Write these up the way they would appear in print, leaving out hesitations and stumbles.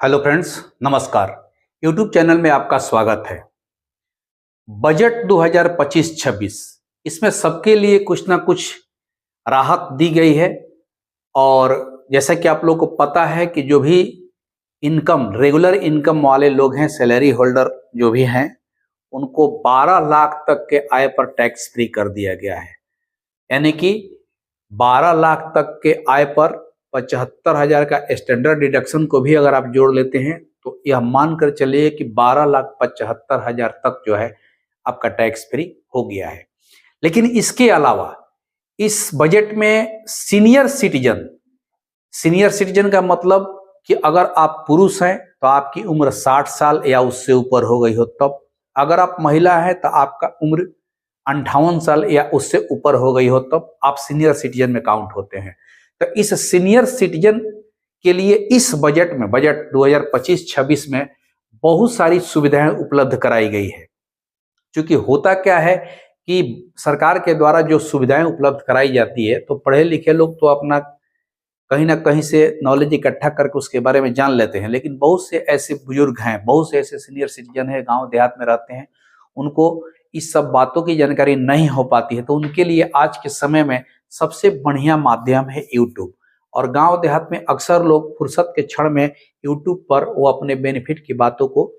Hello friends, नमस्कार। YouTube channel में आपका स्वागत है। बजट 2025-26 इसमें सबके लिए कुछ ना कुछ राहत दी गई है। और जैसा कि आप लोग को पता है कि जो भी इनकम रेगुलर इनकम वाले लोग हैं, सैलरी होल्डर जो भी हैं, उनको 12 लाख तक के आय पर टैक्स फ्री कर दिया गया है। यानी कि 12 लाख तक के आय पर 75,000 का स्टैंडर्ड डिडक्शन को भी अगर आप जोड़ लेते हैं तो यह मानकर चलिए कि 12,75,000 तक जो है आपका टैक्स फ्री हो गया है। लेकिन इसके अलावा इस बजट में सीनियर सिटीजन का मतलब कि अगर आप पुरुष हैं तो आपकी उम्र 60 साल या उससे ऊपर हो गई हो तब, अगर आप महिला हैं तो आपका उम्र 58 साल या उससे ऊपर हो गई हो तब आप सीनियर सिटीजन में काउंट होते हैं। तो इस सीनियर सिटीजन के लिए इस बजट 2025-26 में बहुत सारी सुविधाएं उपलब्ध कराई गई है। क्योंकि होता क्या है कि सरकार के द्वारा जो सुविधाएं उपलब्ध कराई जाती है तो पढ़े लिखे लोग तो अपना कहीं ना कहीं से नॉलेज इकट्ठा करके उसके बारे में जान लेते हैं, लेकिन बहुत से ऐसे बुजुर्ग हैं, बहुत से ऐसे सीनियर सिटीजन हैं, गांव देहात में रहते हैं, उनको इस सब बातों की जानकारी नहीं हो पाती है। तो उनके लिए आज के समय में सबसे बढ़िया माध्यम है यूट्यूब। और गांव देहात में अक्सर लोग फुर्सत के क्षण में यूट्यूब पर वो अपने बेनिफिट की बातों को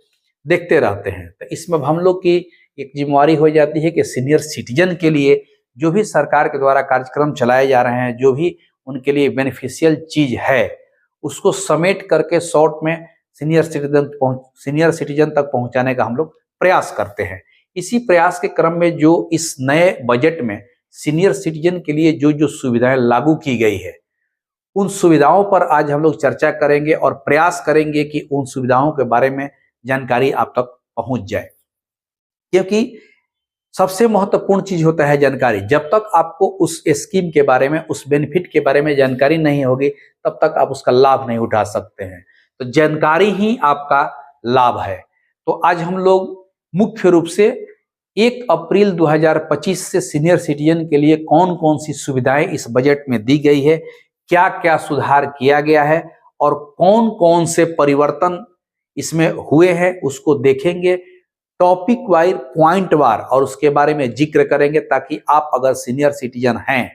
देखते रहते हैं। तो इसमें हम लोग की एक जिम्मेवारी हो जाती है कि सीनियर सिटीजन के लिए जो भी सरकार के द्वारा कार्यक्रम चलाए जा रहे हैं, जो भी उनके लिए बेनिफिशियल चीज है, उसको समेट करके शॉर्ट में सीनियर सिटीजन तक पहुंचाने का हम लोग प्रयास करते हैं। इसी प्रयास के क्रम में जो इस नए बजट में सीनियर सिटीजन के लिए जो जो सुविधाएं लागू की गई है, उन सुविधाओं पर आज हम लोग चर्चा करेंगे और प्रयास करेंगे कि उन सुविधाओं के बारे में जानकारी आप तक पहुंच जाए। क्योंकि सबसे महत्वपूर्ण चीज होता है जानकारी। जब तक आपको उस स्कीम के बारे में, उस बेनिफिट के बारे में जानकारी नहीं होगी, तब तक आप उसका लाभ नहीं उठा सकते हैं। तो जानकारी ही आपका लाभ है। तो आज हम लोग मुख्य रूप से 1 अप्रैल 2025 से सीनियर सिटीजन के लिए कौन कौन सी सुविधाएं इस बजट में दी गई है, क्या क्या सुधार किया गया है और कौन कौन से परिवर्तन इसमें हुए हैं, उसको देखेंगे टॉपिक वाइज, पॉइंट वार, और उसके बारे में जिक्र करेंगे ताकि आप अगर सीनियर सिटीजन हैं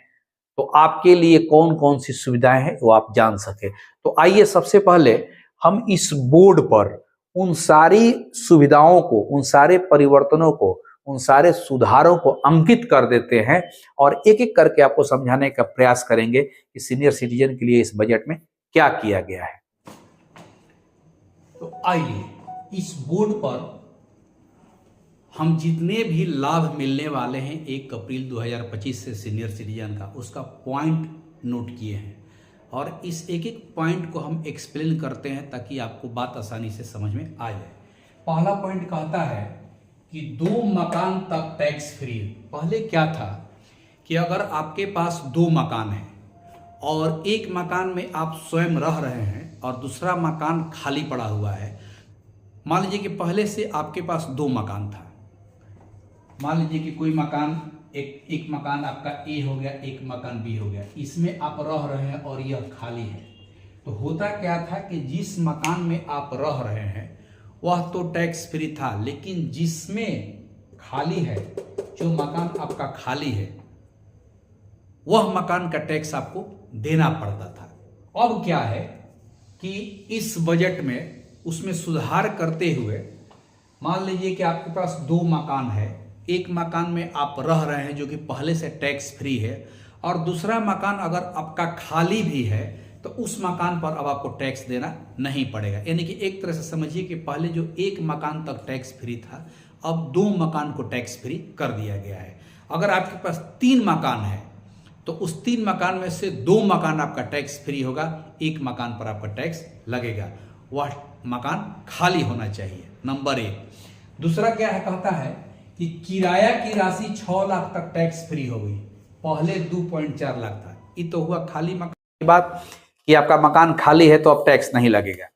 तो आपके लिए कौन कौन सी सुविधाएं हैं वो आप जान सके। तो आइए सबसे पहले हम इस बोर्ड पर उन सारी सुविधाओं को, उन सारे परिवर्तनों को, उन सारे सुधारों को अंकित कर देते हैं और एक एक करके आपको समझाने का प्रयास करेंगे कि सीनियर सिटीजन के लिए इस बजट में क्या किया गया है। तो आइए इस बोर्ड पर हम जितने भी लाभ मिलने वाले हैं 1 अप्रैल 2025 से सीनियर सिटीजन का, उसका पॉइंट नोट किए हैं और इस एक एक पॉइंट को हम एक्सप्लेन करते हैं ताकि आपको बात आसानी से समझ में आ जाए। पहला पॉइंट कहता है कि 2 मकान तक टैक्स फ्री। पहले क्या था कि अगर आपके पास 2 मकान है और एक मकान में आप स्वयं रह रहे हैं और दूसरा मकान खाली पड़ा हुआ है, मान लीजिए कि पहले से आपके पास 2 मकान था, मान लीजिए कि कोई मकान एक मकान आपका ए हो गया, एक मकान बी हो गया, इसमें आप रह रहे हैं और यह खाली है। तो होता क्या था कि जिस मकान में आप रह रहे हैं वह तो टैक्स फ्री था, लेकिन जिसमें खाली है, जो मकान आपका खाली है, वह मकान का टैक्स आपको देना पड़ता था। अब क्या है कि इस बजट में उसमें सुधार करते हुए, मान लीजिए कि आपके पास 2 मकान है, एक मकान में आप रह रहे हैं जो कि पहले से टैक्स फ्री है और दूसरा मकान अगर आपका खाली भी है तो उस मकान पर अब आपको टैक्स देना नहीं पड़ेगा। यानी कि एक तरह से समझिए कि पहले जो एक मकान तक टैक्स फ्री था, अब 2 मकान को टैक्स फ्री कर दिया गया है। अगर आपके पास 3 मकान है तो उस 3 मकान में से 2 मकान आपका टैक्स फ्री होगा, एक मकान पर आपका टैक्स लगेगा, वह मकान खाली होना चाहिए, नंबर 1। दूसरा क्या है, कहता है कि किराया की राशि 6 लाख तक टैक्स फ्री हो गई। पहले 2.4 लाख था। ये तो हुआ खाली मकान की बात कि आपका मकान खाली है तो अब टैक्स नहीं लगेगा।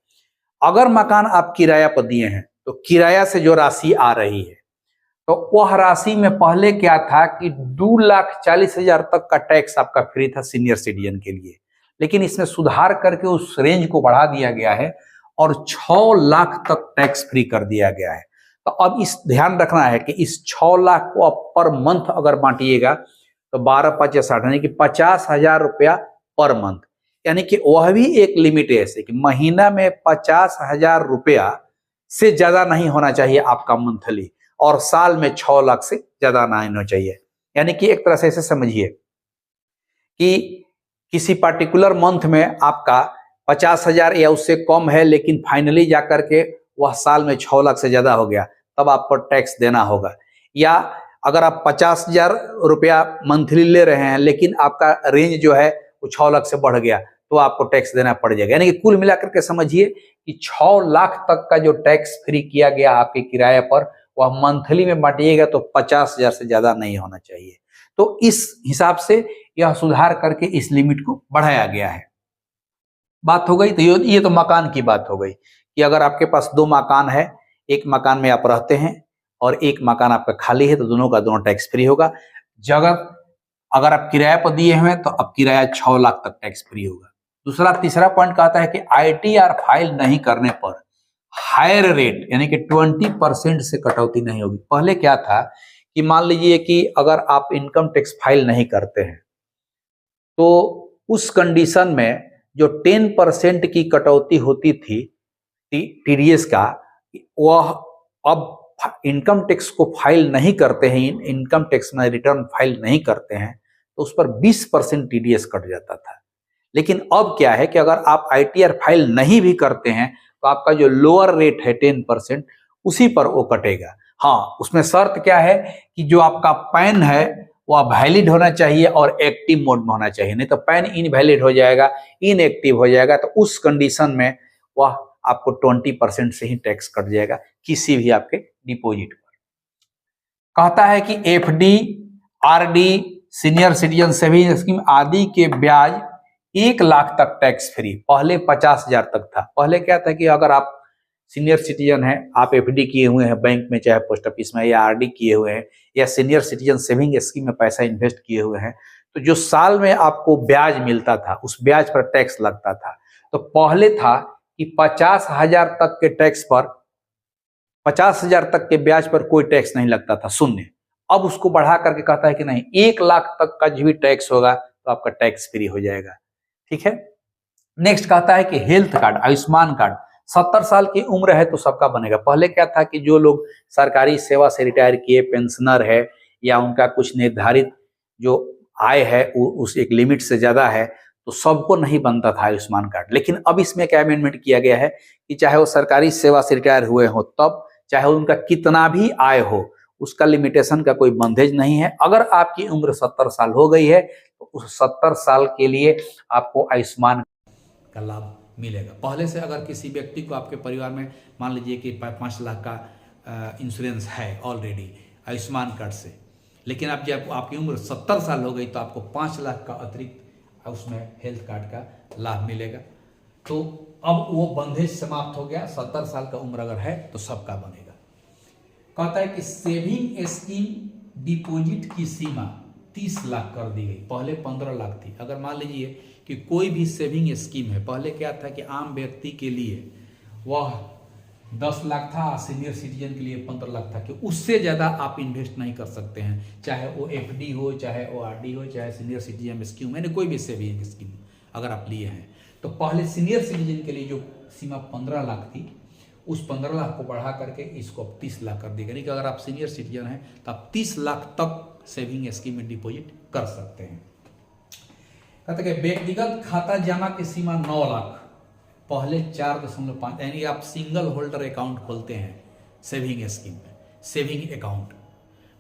अगर मकान आप किराया पर दिए हैं तो किराया से जो राशि आ रही है तो वह राशि में पहले क्या था कि 2,40,000 तक का टैक्स आपका फ्री था सीनियर सिटीजन के लिए, लेकिन इसमें सुधार करके उस रेंज को बढ़ा दिया गया है और 6 लाख तक टैक्स फ्री कर दिया गया है। तो अब इस ध्यान रखना है कि इस 6 लाख को अब पर मंथ अगर बांटिएगा तो 12×5=60 यानी कि 50,000 रुपया पर मंथ, यानी कि वह भी एक लिमिट है ऐसे कि महीना में 50,000 रुपया से ज्यादा नहीं होना चाहिए आपका मंथली, और साल में 6 लाख से ज्यादा नहीं होना चाहिए। यानी कि एक तरह से ऐसे समझिए कि किसी पार्टिकुलर मंथ में आपका 50,000 या उससे कम है, लेकिन फाइनली जाकर के वह साल में 6 लाख से ज्यादा हो गया, तब आप पर टैक्स देना होगा। या अगर आप 50,000 रुपया मंथली ले रहे हैं लेकिन आपका रेंज जो है वो 6 लाख से बढ़ गया, तो आपको टैक्स देना पड़ जाएगा। यानी कि कुल मिलाकर के समझिए कि 6 लाख तक का जो टैक्स फ्री किया गया आपके किराए पर, वह मंथली में बांटिएगा तो 50,000 से ज्यादा नहीं होना चाहिए। तो इस हिसाब से यह सुधार करके इस लिमिट को बढ़ाया गया है। बात हो गई। तो ये तो मकान की बात हो गई कि अगर आपके पास 2 मकान है, एक मकान में आप रहते हैं और एक मकान आपका खाली है, तो दोनों का दोनों टैक्स फ्री होगा। जगह अगर आप किराए पर दिए हुए हैं तो अब किराया 6 लाख तक टैक्स फ्री होगा। तीसरा पॉइंट कहता है कि ITR फाइल नहीं करने पर हायर रेट यानी कि 20% से कटौती नहीं होगी। पहले क्या था कि मान लीजिए कि अगर आप इनकम टैक्स फाइल नहीं करते हैं तो उस कंडीशन में जो 10% की कटौती होती थी TDS का, वह अब इनकम टैक्स को फाइल नहीं करते हैं, इनकम टैक्स में रिटर्न फाइल नहीं करते हैं तो उस पर 20% TDS कट जाता था। लेकिन अब क्या है कि अगर आप ITR फाइल नहीं भी करते हैं तो आपका जो लोअर रेट है 10%, उसी पर वो कटेगा। हाँ, उसमें शर्त क्या है कि जो आपका पैन है वह वैलिड होना चाहिए और एक्टिव मोड में होना चाहिए, नहीं तो पैन इनवैलिड हो जाएगा, इनएक्टिव हो जाएगा, तो उस कंडीशन में वह आपको 20% से ही टैक्स कट जाएगा किसी भी आपके डिपॉजिट पर। कहता है कि FD, RD, senior citizen saving scheme आदि के ब्याज 1 लाख तक टैक्स फ्री। पहले 50,000 तक था। पहले क्या था कि अगर आप सीनियर सिटीजन हैं, आप FD किए हुए हैं बैंक में, चाहे पोस्ट ऑफिस में, या RD किए हुए हैं, या सीनियर सिटीजन सेविंग स्कीम में पैसा इन्वेस्ट किए हुए हैं, तो जो साल में आपको ब्याज मिलता था उस ब्याज पर टैक्स लगता था। तो पहले था कि 50,000 तक के टैक्स पर, 50,000 तक के ब्याज पर कोई टैक्स नहीं लगता था, शून्य। अब उसको बढ़ा करके कहता है कि नहीं, 1 लाख तक का जो भी टैक्स होगा तो आपका टैक्स फ्री हो जाएगा। ठीक है। नेक्स्ट कहता है कि हेल्थ कार्ड, आयुष्मान कार्ड 70 साल की उम्र है तो सबका बनेगा। पहले क्या था कि जो लोग सरकारी सेवा से रिटायर किए, पेंशनर है, या उनका कुछ निर्धारित जो आय है उस एक लिमिट से ज्यादा है, तो सबको नहीं बनता था आयुष्मान कार्ड। लेकिन अब इसमें क्या अमेंडमेंट किया गया है कि चाहे वो सरकारी सेवा से रिटायर हुए हो तब, चाहे उनका कितना भी आय हो, उसका लिमिटेशन का कोई बंधेज नहीं है। अगर आपकी उम्र 70 साल हो गई है तो उस 70 साल के लिए आपको आयुष्मान का लाभ मिलेगा। पहले से अगर किसी व्यक्ति को आपके परिवार में मान लीजिए कि 5 लाख का इंश्योरेंस है ऑलरेडी आयुष्मान कार्ड से, लेकिन आप जब आपकी उम्र 70 साल हो गई तो आपको 5 लाख का अतिरिक्त उसमें हेल्थ कार्ड का लाभ मिलेगा। तो अब वो बंधेज समाप्त हो गया। 70 साल का उम्र अगर है तो सबका बनेगा। कहता है कि सेविंग स्कीम डिपॉजिट की सीमा 30 लाख कर दी गई। पहले 15 लाख थी। अगर मान लीजिए कि कोई भी सेविंग स्कीम है, पहले क्या था कि आम व्यक्ति के लिए वह 10 लाख था, सीनियर सिटीजन के लिए 15 लाख था, कि उससे ज़्यादा आप इन्वेस्ट नहीं कर सकते हैं, चाहे वो FD हो, चाहे वो RD हो, चाहे सीनियर सिटीजन स्कीम, यानी कोई भी सेविंग स्कीम अगर आप लिए हैं। तो पहले सीनियर सिटीजन के लिए जो सीमा 15 लाख थी, उस 15 लाख को बढ़ा करके इसको अब 30 लाख कर दिया। यानी कि अगर आप सीनियर सिटीजन हैं तो आप 30 लाख तक सेविंग स्कीम में डिपॉजिट कर सकते हैं। कहते हैं व्यक्तिगत खाता जमा की सीमा 9 लाख, पहले 4.5, यानी आप सिंगल होल्डर अकाउंट खोलते हैं सेविंग स्कीम में, सेविंग अकाउंट।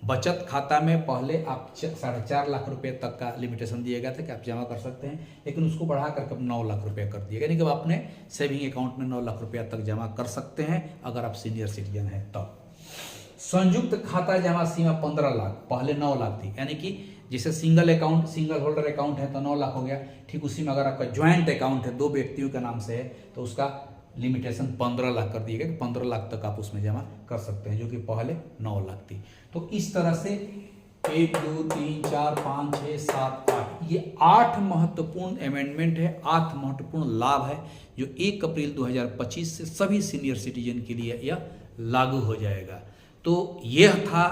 बचत खाता में पहले आप 4.5 लाख रुपए तक का लिमिटेशन दिया गया था कि आप जमा कर सकते हैं, लेकिन उसको बढ़ा करके अब 9 लाख रुपया कर दिया। यानी कि आप अपने सेविंग अकाउंट में 9 लाख रुपया तक जमा कर सकते हैं अगर आप सीनियर सिटीजन हैं तब। संयुक्त खाता जमा सीमा 15 लाख, पहले 9 लाख थी। यानी कि जैसे single account, single holder account है तो 9 लाख हो गया, ठीक उसी में अगर आपका ज्वाइंट अकाउंट है, 2 व्यक्तियों के नाम से है, तो उसका लिमिटेशन 15 लाख कर दिया गया कि 15 लाख तक आप उसमें जमा कर सकते हैं, जो कि पहले 9 लाख थी। तो इस तरह से 1, 2, 3, 4, 5, 6, 7, 8, ये 8 महत्वपूर्ण अमेंडमेंट है, 8 महत्वपूर्ण लाभ है जो 1 अप्रैल 2025 से सभी सीनियर सिटीजन के लिए यह लागू हो जाएगा। तो यह था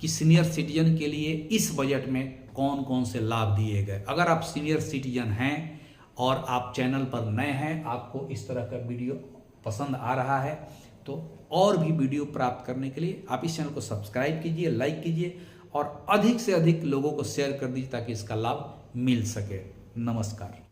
कि सीनियर सिटीजन के लिए इस बजट में कौन कौन से लाभ दिए गए। अगर आप सीनियर सिटीजन हैं और आप चैनल पर नए हैं, आपको इस तरह का वीडियो पसंद आ रहा है, तो और भी वीडियो प्राप्त करने के लिए आप इस चैनल को सब्सक्राइब कीजिए, लाइक कीजिए और अधिक से अधिक लोगों को शेयर कर दीजिए ताकि इसका लाभ मिल सके। नमस्कार।